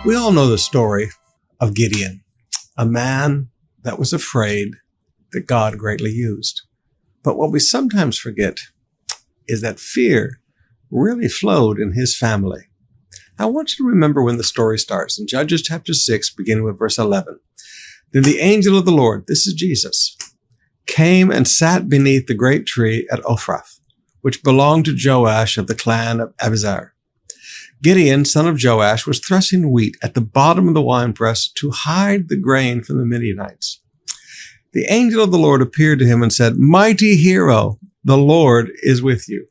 We all know the story of Gideon, a man that was afraid that God greatly used. But what we sometimes forget is that fear really flowed in his family. I want you to remember when the story starts in Judges chapter 6, beginning with verse 11. Then the angel of the Lord, this is Jesus, came and sat beneath the great tree at Ophrah, which belonged to Joash of the clan of Abiezer. Gideon, son of Joash, was threshing wheat at the bottom of the winepress to hide the grain from the Midianites. The angel of the Lord appeared to him and said, "Mighty hero, the Lord is with you."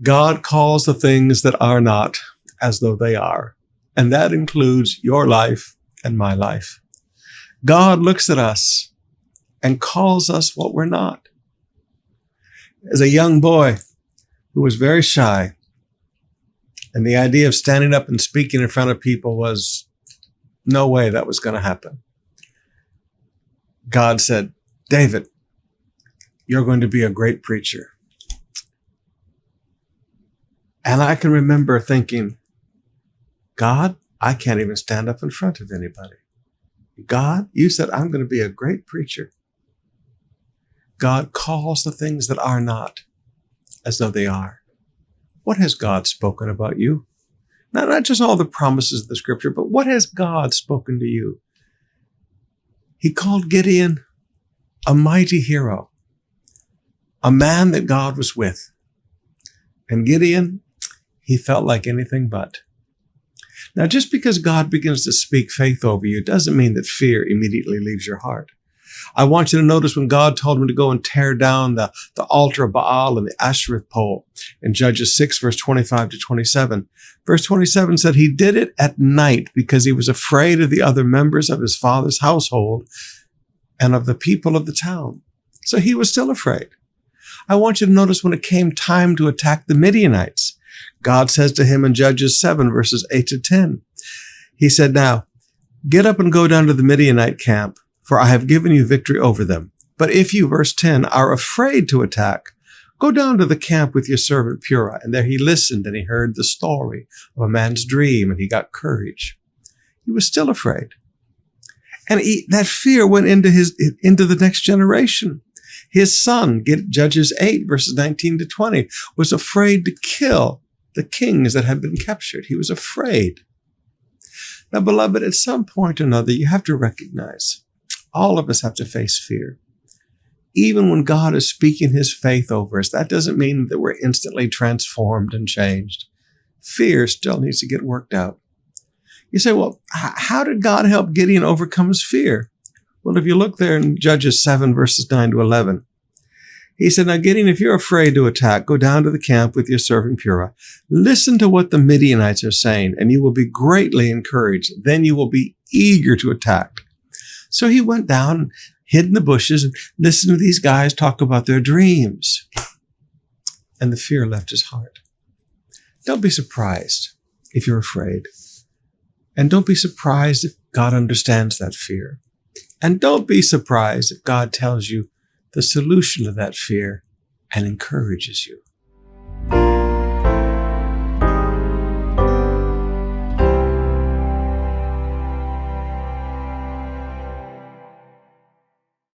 God calls the things that are not as though they are, and that includes your life and my life. God looks at us and calls us what we're not. As a young boy who was very shy, and the idea of standing up and speaking in front of people was no way that was going to happen, God said, "David, you're going to be a great preacher." And I can remember thinking, God, I can't even stand up in front of anybody. God, you said I'm going to be a great preacher. God calls the things that are not as though they are. What has God spoken about you? Not just all the promises of the scripture, but what has God spoken to you? He called Gideon a mighty hero, a man that God was with. And Gideon, he felt like anything but. Now, just because God begins to speak faith over you doesn't mean that fear immediately leaves your heart. I want you to notice when God told him to go and tear down the altar of Baal and the Ashereth pole in Judges 6, verse 25 to 27. Verse 27 said he did it at night because he was afraid of the other members of his father's household and of the people of the town. So he was still afraid. I want you to notice when it came time to attack the Midianites, God says to him in Judges 7, verses 8 to 10, he said, "Now, get up and go down to the Midianite camp, for I have given you victory over them. But if you," verse 10, "are afraid to attack, go down to the camp with your servant Purah." And there he listened and he heard the story of a man's dream and he got courage. He was still afraid. And that fear went into the next generation. His son, Judges 8, verses 19 to 20, was afraid to kill the kings that had been captured. He was afraid. Now, beloved, at some point or another, you have to recognize all of us have to face fear. Even when God is speaking his faith over us, that doesn't mean that we're instantly transformed and changed. Fear still needs to get worked out. You say, well, how did God help Gideon overcome his fear? Well, if you look there in Judges 7, verses 9 to 11, he said, "Now, Gideon, if you're afraid to attack, go down to the camp with your servant Purah. Listen to what the Midianites are saying, and you will be greatly encouraged. Then you will be eager to attack." So he went down, hid in the bushes, and listened to these guys talk about their dreams. And the fear left his heart. Don't be surprised if you're afraid. And don't be surprised if God understands that fear. And don't be surprised if God tells you the solution to that fear and encourages you.